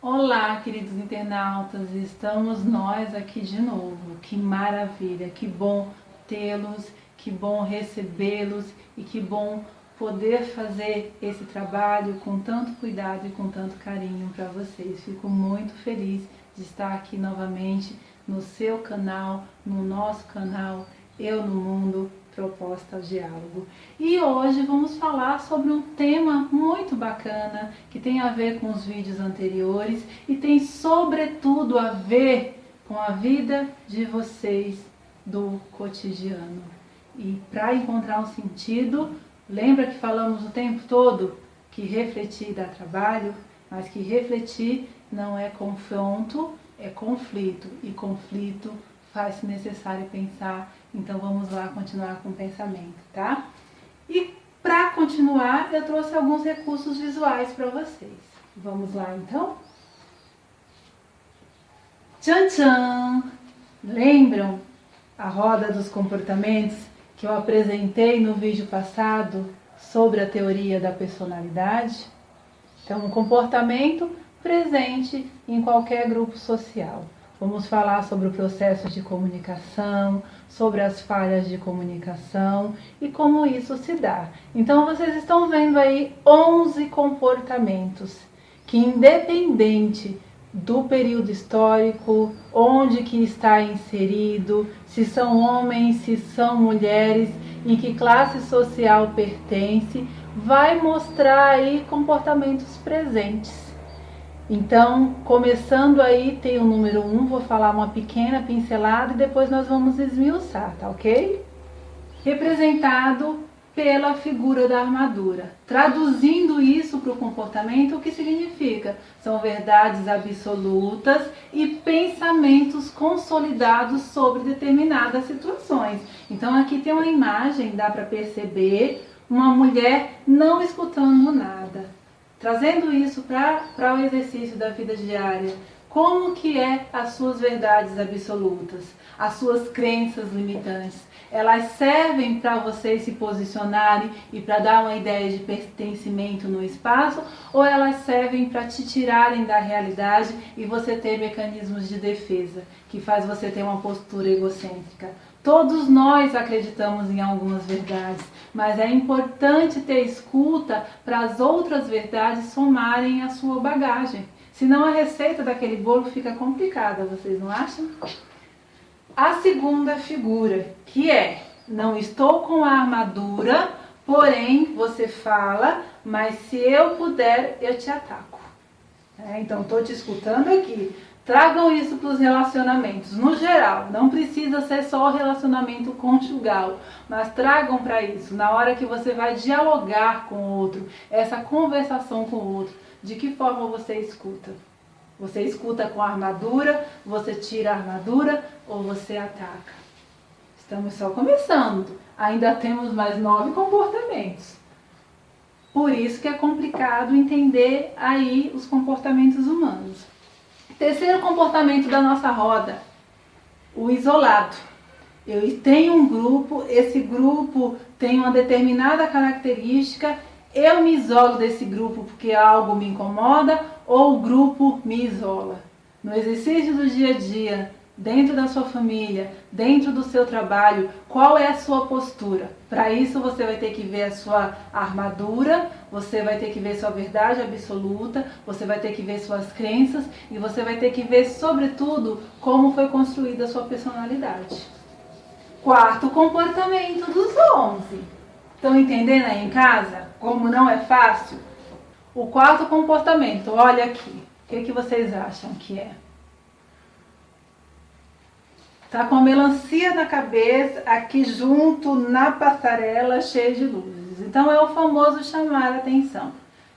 Olá, queridos internautas, estamos nós aqui de novo. Que maravilha, que bom tê-los, que bom recebê-los e que bom poder fazer esse trabalho com tanto cuidado e com tanto carinho para vocês. Fico muito feliz de estar aqui novamente no seu canal, no nosso canal, Eu no Mundo, Proposta ao Diálogo. E hoje vamos falar sobre um tema muito bacana que tem a ver com os vídeos anteriores e tem sobretudo a ver com a vida de vocês do cotidiano. E para encontrar um sentido, lembra que falamos o tempo todo que refletir dá trabalho, mas que refletir não é confronto, é conflito, e conflito faz-se necessário pensar. Então vamos lá continuar com o pensamento, tá? E para continuar, eu trouxe alguns recursos visuais para vocês. Vamos lá então? Tchan tchan! Lembram a roda dos comportamentos que eu apresentei no vídeo passado sobre a teoria da personalidade? Então, um comportamento presente em qualquer grupo social. Vamos falar sobre o processo de comunicação, sobre as falhas de comunicação e como isso se dá. Então vocês estão vendo aí 11 comportamentos que, independente do período histórico, onde que está inserido, se são homens, se são mulheres, em que classe social pertence, vai mostrar aí comportamentos presentes. Então, começando aí, tem o número 1, vou falar uma pequena pincelada e depois nós vamos esmiuçar, tá ok? Representado pela figura da armadura. Traduzindo isso para o comportamento, o que significa? São verdades absolutas e pensamentos consolidados sobre determinadas situações. Então, aqui tem uma imagem, dá para perceber, uma mulher não escutando nada. Trazendo isso para o exercício da vida diária, como que é as suas verdades absolutas, as suas crenças limitantes? Elas servem para vocês se posicionarem e para dar uma ideia de pertencimento no espaço, ou elas servem para te tirarem da realidade e você ter mecanismos de defesa, que faz você ter uma postura egocêntrica? Todos nós acreditamos em algumas verdades, mas é importante ter escuta para as outras verdades somarem a sua bagagem. Senão a receita daquele bolo fica complicada, vocês não acham? A segunda figura, que é: não estou com a armadura, porém você fala, mas se eu puder, eu te ataco. Então estou te escutando aqui. Tragam isso para os relacionamentos, no geral, não precisa ser só o relacionamento conjugal, mas tragam para isso, na hora que você vai dialogar com o outro, essa conversação com o outro, de que forma você escuta? Você escuta com a armadura, você tira a armadura ou você ataca? Estamos só começando, ainda temos mais 9 comportamentos. Por isso que é complicado entender aí os comportamentos humanos. Terceiro comportamento da nossa roda, o isolado. Eu tenho um grupo, esse grupo tem uma determinada característica, eu me isolo desse grupo porque algo me incomoda ou o grupo me isola. No exercício do dia a dia, dentro da sua família, dentro do seu trabalho, qual é a sua postura? Para isso você vai ter que ver a sua armadura, você vai ter que ver sua verdade absoluta, você vai ter que ver suas crenças e você vai ter que ver, sobretudo, como foi construída a sua personalidade. Quarto comportamento dos 11. Estão entendendo aí em casa como não é fácil? O quarto comportamento, olha aqui, o que vocês acham que é? Tá com a melancia na cabeça, aqui junto na passarela, cheia de luzes. Então é o famoso chamar a atenção.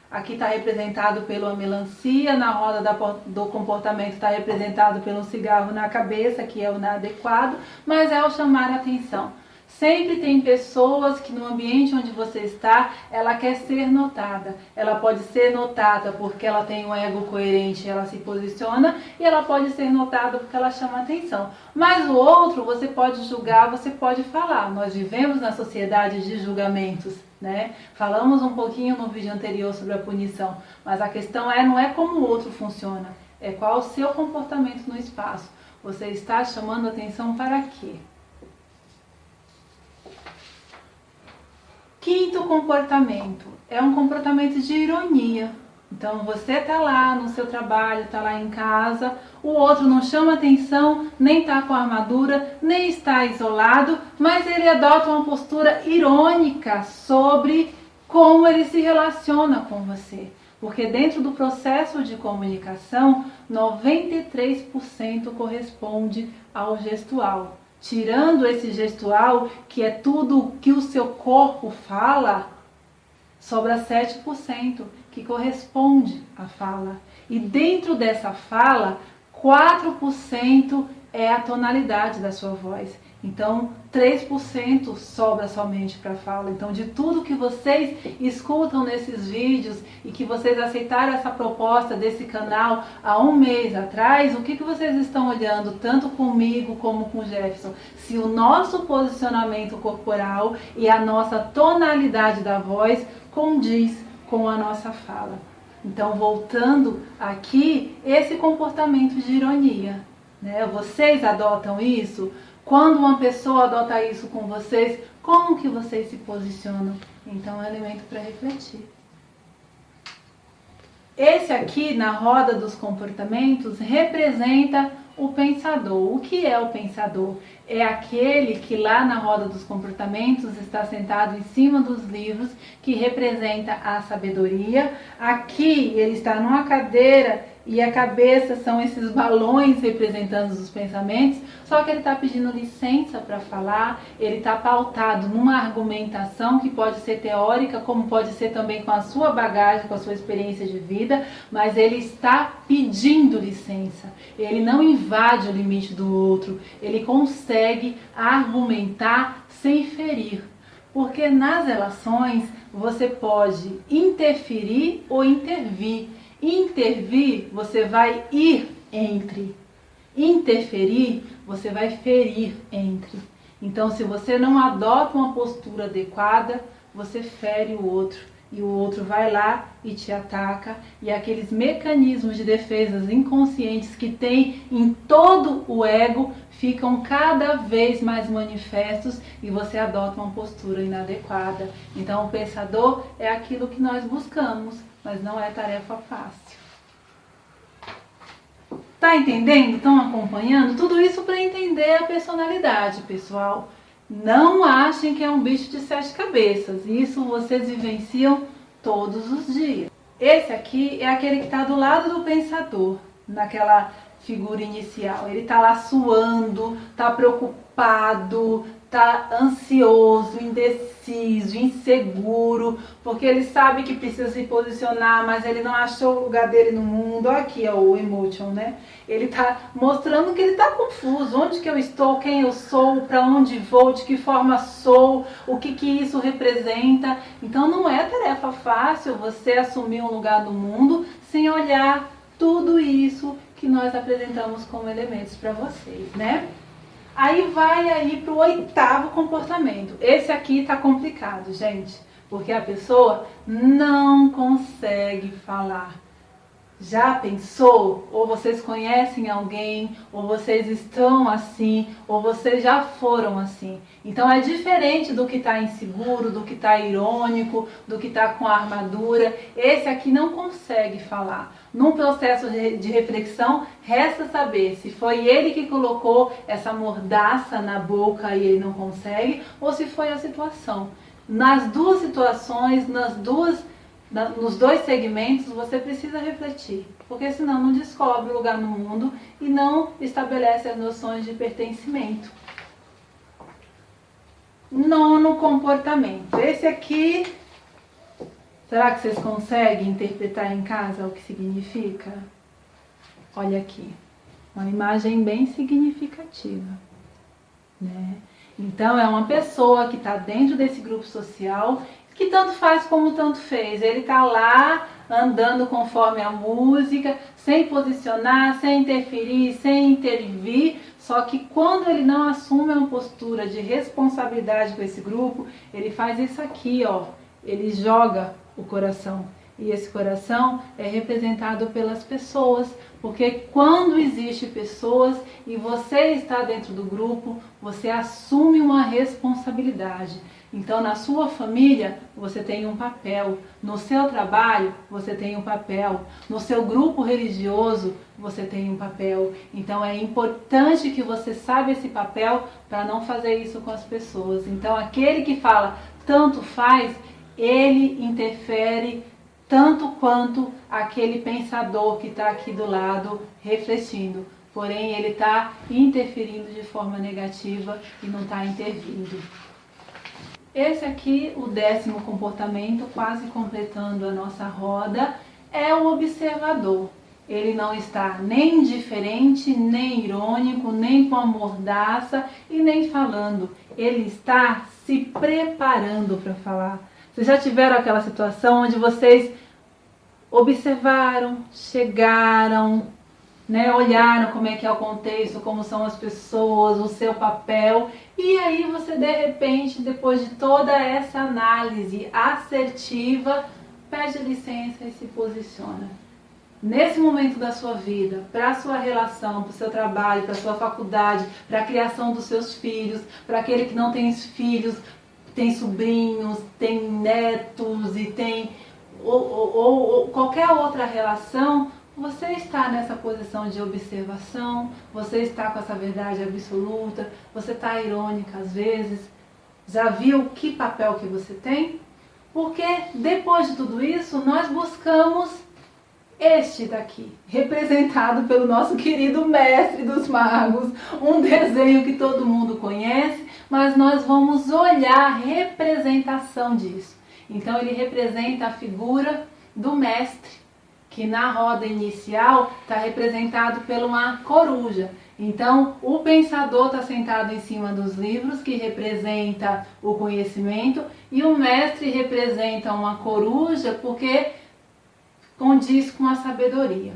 Aqui está representado pela melancia, na roda do comportamento está representado pelo cigarro na cabeça, que é o inadequado, mas é o chamar a atenção. Sempre tem pessoas que no ambiente onde você está, ela quer ser notada. Ela pode ser notada porque ela tem um ego coerente, ela se posiciona, e ela pode ser notada porque ela chama atenção. Mas o outro, você pode julgar, você pode falar. Nós vivemos na sociedade de julgamentos, né? Falamos um pouquinho no vídeo anterior sobre a punição, mas a questão não é como o outro funciona, é qual o seu comportamento no espaço. Você está chamando atenção para quê? Quinto comportamento é um comportamento de ironia. Então você está lá no seu trabalho, está lá em casa, o outro não chama atenção, nem está com armadura, nem está isolado, mas ele adota uma postura irônica sobre como ele se relaciona com você. Porque dentro do processo de comunicação, 93% corresponde ao gestual. Tirando esse gestual, que é tudo que o seu corpo fala, sobra 7% que corresponde à fala. E dentro dessa fala, 4% é a tonalidade da sua voz. Então, 3% sobra somente para a fala. Então, de tudo que vocês escutam nesses vídeos e que vocês aceitaram essa proposta desse canal há um mês atrás, o que vocês estão olhando, tanto comigo como com o Jefferson? Se o nosso posicionamento corporal e a nossa tonalidade da voz condiz com a nossa fala. Então, voltando aqui, esse comportamento de ironia, né? Vocês adotam isso? Quando uma pessoa adota isso com vocês, como que vocês se posicionam? Então é um elemento para refletir. Esse aqui, na roda dos comportamentos, representa o pensador. O que é o pensador? É aquele que lá na roda dos comportamentos está sentado em cima dos livros, que representa a sabedoria. Aqui ele está numa cadeira e a cabeça são esses balões representando os pensamentos, só que ele está pedindo licença para falar, ele está pautado numa argumentação que pode ser teórica, como pode ser também com a sua bagagem, com a sua experiência de vida, mas ele está pedindo licença, ele não invade o limite do outro, ele consegue argumentar sem ferir. Porque nas relações você pode interferir ou intervir. Intervir, você vai ir entre. Interferir, você vai ferir entre. Então, se você não adota uma postura adequada, você fere o outro. E o outro vai lá e te ataca. E aqueles mecanismos de defesas inconscientes que tem em todo o ego ficam cada vez mais manifestos e você adota uma postura inadequada. Então, o pensador é aquilo que nós buscamos, mas não é tarefa fácil. Tá entendendo? Estão acompanhando? Tudo isso para entender a personalidade, pessoal. Não achem que é um bicho de 7 cabeças. Isso vocês vivenciam todos os dias. Esse aqui é aquele que está do lado do pensador, naquela figura inicial. Ele está lá suando, está preocupado, está ansioso, indeciso, inseguro, porque ele sabe que precisa se posicionar, mas ele não achou o lugar dele no mundo. Aqui é o emotion, né? Ele está mostrando que ele está confuso. Onde que eu estou? Quem eu sou? Para onde vou? De que forma sou? O que isso representa? Então não é tarefa fácil você assumir um lugar no mundo sem olhar tudo isso que nós apresentamos como elementos para vocês, né? Aí vai aí para o 8º comportamento. Esse aqui está complicado, gente, porque a pessoa não consegue falar. Já pensou? Ou vocês conhecem alguém, ou vocês estão assim, ou vocês já foram assim. Então é diferente do que está inseguro, do que está irônico, do que está com a armadura. Esse aqui não consegue falar. Num processo de reflexão, resta saber se foi ele que colocou essa mordaça na boca e ele não consegue, ou se foi a situação. Nas duas situações, nos dois segmentos, você precisa refletir, porque senão não descobre o lugar no mundo e não estabelece as noções de pertencimento. 9º comportamento. Esse aqui, será que vocês conseguem interpretar em casa o que significa? Olha aqui, uma imagem bem significativa, né? Então é uma pessoa que está dentro desse grupo social, que tanto faz como tanto fez. Ele está lá andando conforme a música, sem posicionar, sem interferir, sem intervir. Só que quando ele não assume uma postura de responsabilidade com esse grupo, ele faz isso aqui, ó. ele joga o coração. E esse coração é representado pelas pessoas, porque quando existe pessoas e você está dentro do grupo, você assume uma responsabilidade. Então, na sua família, você tem um papel. No seu trabalho, você tem um papel. No seu grupo religioso, você tem um papel. Então, é importante que você saiba esse papel para não fazer isso com as pessoas. Então, aquele que fala tanto faz, ele interfere tanto quanto aquele pensador que está aqui do lado refletindo. Porém, ele está interferindo de forma negativa e não está intervindo. Esse aqui, o 10º comportamento, quase completando a nossa roda, é o observador. Ele não está nem indiferente, nem irônico, nem com a mordaça e nem falando. Ele está se preparando para falar. Vocês já tiveram aquela situação onde vocês observaram, chegaram, olharam como é que é o contexto, como são as pessoas, o seu papel, e aí você de repente, depois de toda essa análise assertiva, pede licença e se posiciona. Nesse momento da sua vida, para a sua relação, para o seu trabalho, para a sua faculdade, para a criação dos seus filhos, para aquele que não tem filhos, tem sobrinhos, tem netos e tem ou qualquer outra relação, você está nessa posição de observação, você está com essa verdade absoluta, você está irônica às vezes. Já viu que papel que você tem? Porque depois de tudo isso, nós buscamos este daqui, representado pelo nosso querido mestre dos magos, um desenho que todo mundo conhece, mas nós vamos olhar a representação disso. Então ele representa a figura do mestre, que na roda inicial está representado por uma coruja. Então o pensador está sentado em cima dos livros, que representa o conhecimento, e o mestre representa uma coruja porque condiz com a sabedoria.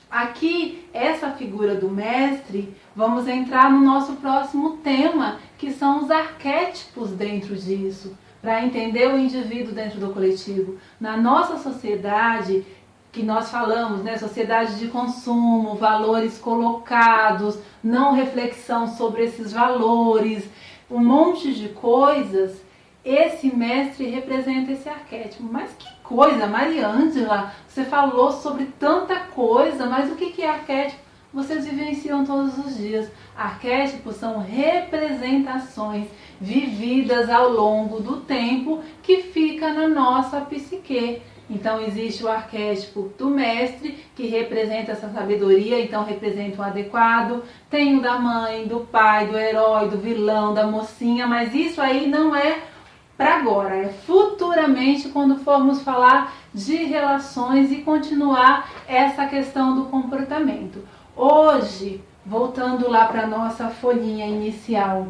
Aqui, essa figura do mestre, vamos entrar no nosso próximo tema, que são os arquétipos dentro disso, para entender o indivíduo dentro do coletivo. Na nossa sociedade, que nós falamos, sociedade de consumo, valores colocados, não reflexão sobre esses valores, um monte de coisas, esse mestre representa esse arquétipo. Mas que coisa, Mariângela, você falou sobre tanta coisa, mas o que é arquétipo? Vocês vivenciam todos os dias. Arquétipos são representações vividas ao longo do tempo que fica na nossa psique. Então existe o arquétipo do mestre, que representa essa sabedoria, então representa o adequado. Tem o da mãe, do pai, do herói, do vilão, da mocinha, mas isso aí não é para agora, é futuramente quando formos falar de relações e continuar essa questão do comportamento. Hoje, voltando lá para a nossa folhinha inicial,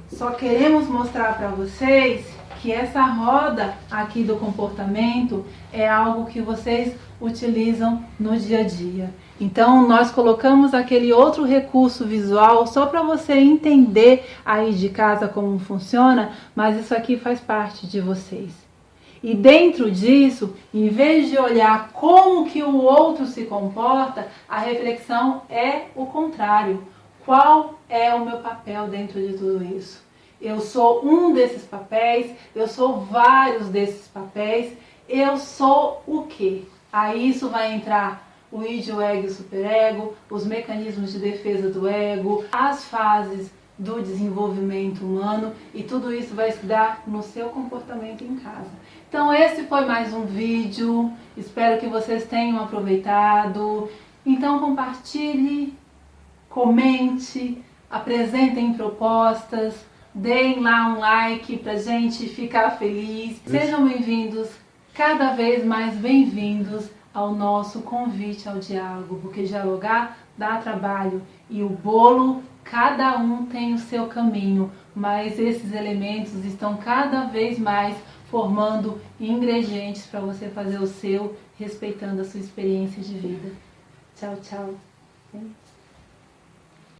só queremos mostrar para vocês que essa roda aqui do comportamento é algo que vocês utilizam no dia a dia. Então nós colocamos aquele outro recurso visual só para você entender aí de casa como funciona, mas isso aqui faz parte de vocês. E dentro disso, em vez de olhar como que o outro se comporta, a reflexão é o contrário. Qual é o meu papel dentro de tudo isso? Eu sou um desses papéis, eu sou vários desses papéis, eu sou o quê? Aí isso vai entrar o id, o ego e o superego, os mecanismos de defesa do ego, as fases do desenvolvimento humano, e tudo isso vai se dar no seu comportamento em casa. Então esse foi mais um vídeo, espero que vocês tenham aproveitado. Então compartilhe, comente, apresentem propostas, deem lá um like pra gente ficar feliz. Sejam bem-vindos, cada vez mais bem-vindos ao nosso convite ao diálogo, porque dialogar dá trabalho e o bolo, cada um tem o seu caminho, mas esses elementos estão cada vez mais formando ingredientes para você fazer o seu, respeitando a sua experiência de vida. Tchau, tchau.